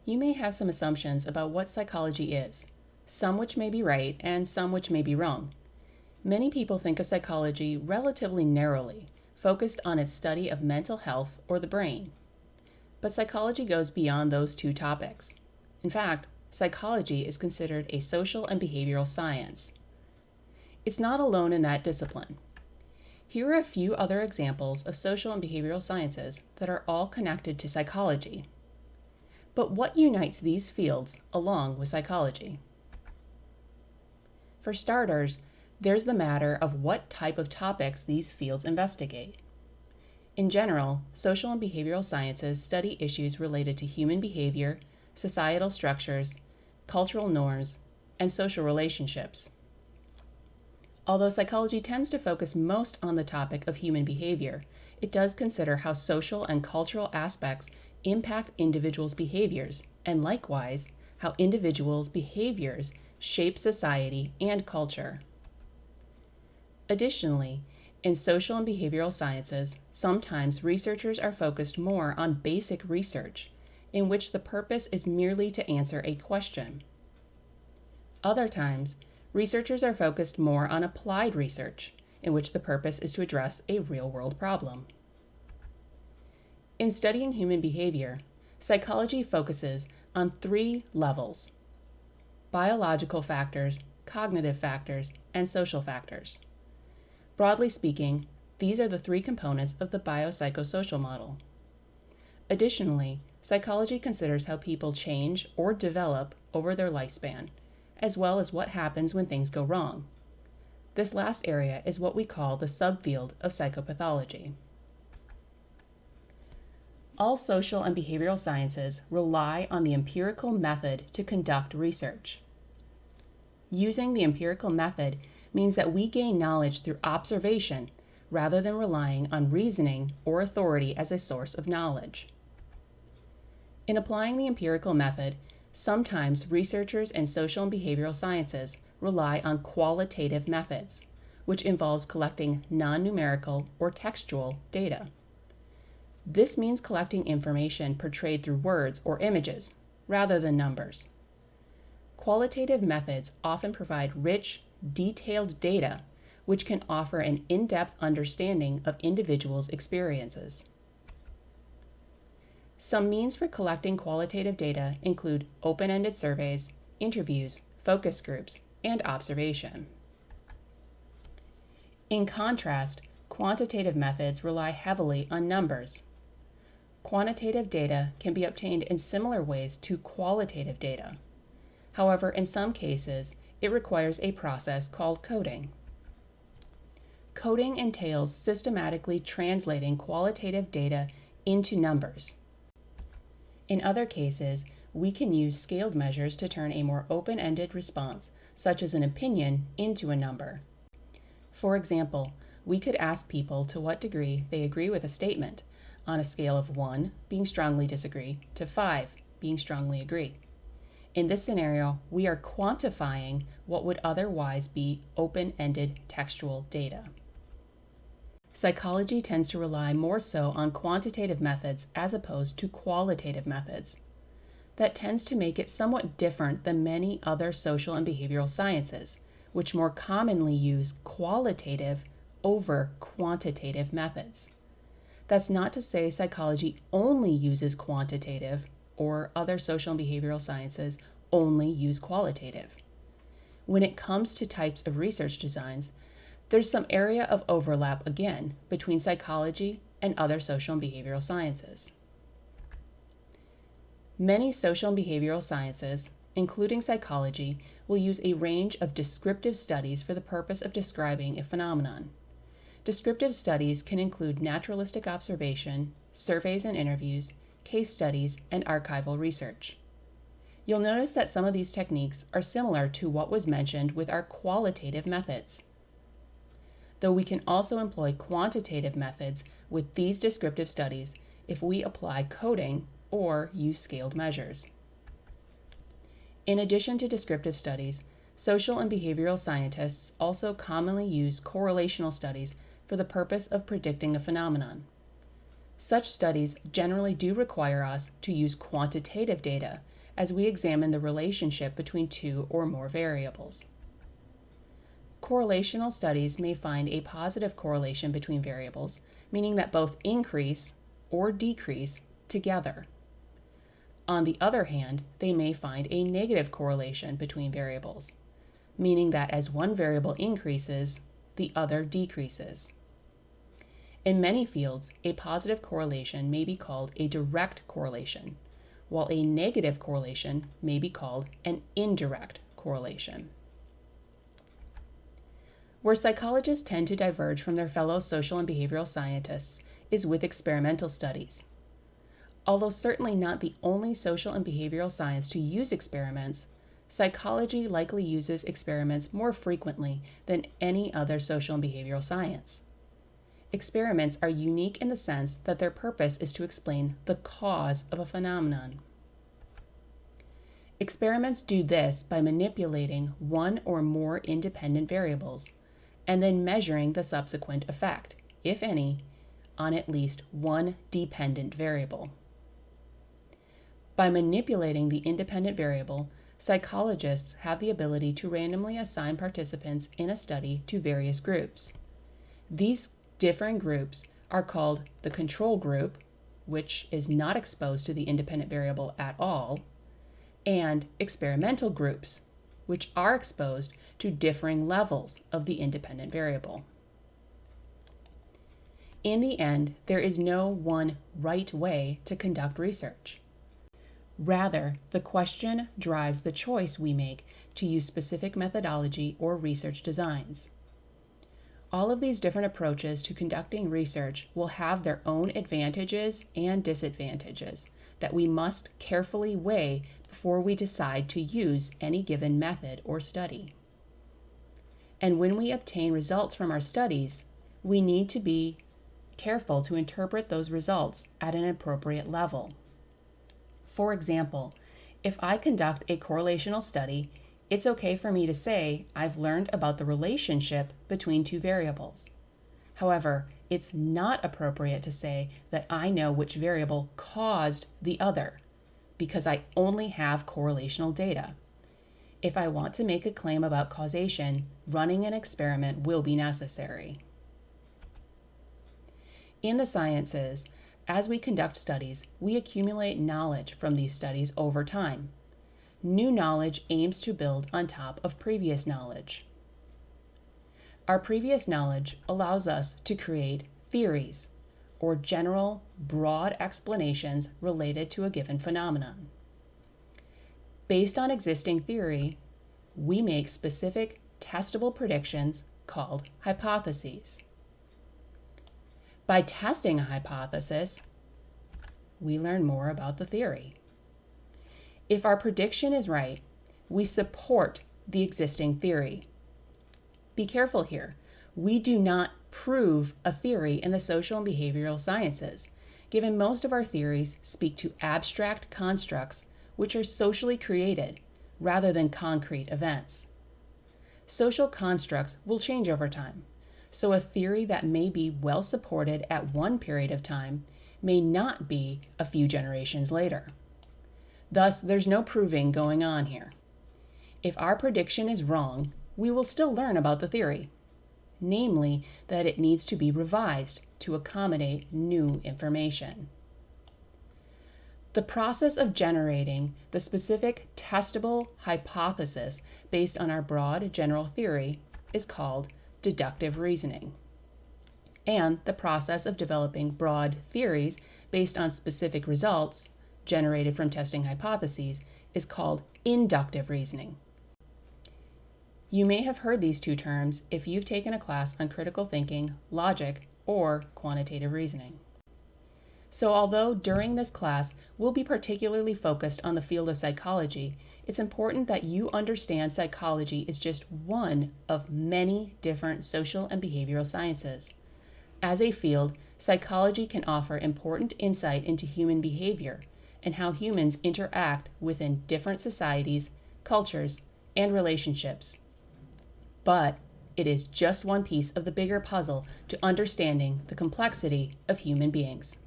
You may have some assumptions about what psychology is, some which may be right and some which may be wrong. Many people think of psychology relatively narrowly, focused on its study of mental health or the brain. But psychology goes beyond those two topics. In fact, psychology is considered a social and behavioral science. It's not alone in that discipline. Here are a few other examples of social and behavioral sciences that are all connected to psychology. But what unites these fields along with psychology? For starters, there's the matter of what type of topics these fields investigate. In general, social and behavioral sciences study issues related to human behavior, societal structures, cultural norms, and social relationships. Although psychology tends to focus most on the topic of human behavior, it does consider how social and cultural aspects impact individuals' behaviors, and likewise, how individuals' behaviors shape society and culture. Additionally, in social and behavioral sciences, sometimes researchers are focused more on basic research, in which the purpose is merely to answer a question. Other times, researchers are focused more on applied research, in which the purpose is to address a real-world problem. In studying human behavior, psychology focuses on three levels: biological factors, cognitive factors, and social factors. Broadly speaking, these are the three components of the biopsychosocial model. Additionally, psychology considers how people change or develop over their lifespan, as well as what happens when things go wrong. This last area is what we call the subfield of psychopathology. All social and behavioral sciences rely on the empirical method to conduct research. Using the empirical method means that we gain knowledge through observation rather than relying on reasoning or authority as a source of knowledge. In applying the empirical method, sometimes researchers in social and behavioral sciences rely on qualitative methods, which involves collecting non-numerical or textual data. This means collecting information portrayed through words or images, rather than numbers. Qualitative methods often provide rich, detailed data, which can offer an in-depth understanding of individuals' experiences. Some means for collecting qualitative data include open-ended surveys, interviews, focus groups, and observation. In contrast, quantitative methods rely heavily on numbers. Quantitative data can be obtained in similar ways to qualitative data. However, in some cases, it requires a process called coding. Coding entails systematically translating qualitative data into numbers. In other cases, we can use scaled measures to turn a more open-ended response, such as an opinion, into a number. For example, we could ask people to what degree they agree with a statement, on a scale of 1 being strongly disagree to 5 being strongly agree. In this scenario, we are quantifying what would otherwise be open-ended textual data. Psychology tends to rely more so on quantitative methods as opposed to qualitative methods. That tends to make it somewhat different than many other social and behavioral sciences, which more commonly use qualitative over quantitative methods. That's not to say psychology only uses quantitative or other social and behavioral sciences only use qualitative. When it comes to types of research designs, there's some area of overlap again between psychology and other social and behavioral sciences. Many social and behavioral sciences, including psychology, will use a range of descriptive studies for the purpose of describing a phenomenon. Descriptive studies can include naturalistic observation, surveys and interviews, case studies, and archival research. You'll notice that some of these techniques are similar to what was mentioned with our qualitative methods. Though we can also employ quantitative methods with these descriptive studies if we apply coding or use scaled measures. In addition to descriptive studies, social and behavioral scientists also commonly use correlational studies for the purpose of predicting a phenomenon. Such studies generally do require us to use quantitative data as we examine the relationship between two or more variables. Correlational studies may find a positive correlation between variables, meaning that both increase or decrease together. On the other hand, they may find a negative correlation between variables, meaning that as one variable increases, the other decreases. In many fields, a positive correlation may be called a direct correlation, while a negative correlation may be called an indirect correlation. Where psychologists tend to diverge from their fellow social and behavioral scientists is with experimental studies. Although certainly not the only social and behavioral science to use experiments, psychology likely uses experiments more frequently than any other social and behavioral science. Experiments are unique in the sense that their purpose is to explain the cause of a phenomenon. Experiments do this by manipulating one or more independent variables, and then measuring the subsequent effect, if any, on at least one dependent variable. By manipulating the independent variable, psychologists have the ability to randomly assign participants in a study to various groups. These differing groups are called the control group, which is not exposed to the independent variable at all, and experimental groups, which are exposed to differing levels of the independent variable. In the end, there is no one right way to conduct research. Rather, the question drives the choice we make to use specific methodology or research designs. All of these different approaches to conducting research will have their own advantages and disadvantages that we must carefully weigh before we decide to use any given method or study. And when we obtain results from our studies, we need to be careful to interpret those results at an appropriate level. For example, if I conduct a correlational study, it's okay for me to say I've learned about the relationship between two variables. However, it's not appropriate to say that I know which variable caused the other, because I only have correlational data. If I want to make a claim about causation, running an experiment will be necessary. In the sciences, as we conduct studies, we accumulate knowledge from these studies over time. New knowledge aims to build on top of previous knowledge. Our previous knowledge allows us to create theories, or general, broad explanations related to a given phenomenon. Based on existing theory, we make specific, testable predictions called hypotheses. By testing a hypothesis, we learn more about the theory. If our prediction is right, we support the existing theory. Be careful here. We do not prove a theory in the social and behavioral sciences, given most of our theories speak to abstract constructs which are socially created rather than concrete events. Social constructs will change over time, so a theory that may be well supported at one period of time may not be a few generations later. Thus, there's no proving going on here. If our prediction is wrong, we will still learn about the theory, namely that it needs to be revised to accommodate new information. The process of generating the specific testable hypothesis based on our broad general theory is called deductive reasoning. And the process of developing broad theories based on specific results generated from testing hypotheses is called inductive reasoning. You may have heard these two terms if you've taken a class on critical thinking, logic, or quantitative reasoning. So although during this class we'll be particularly focused on the field of psychology, it's important that you understand psychology is just one of many different social and behavioral sciences. As a field, psychology can offer important insight into human behavior and how humans interact within different societies, cultures, and relationships. But it is just one piece of the bigger puzzle to understanding the complexity of human beings.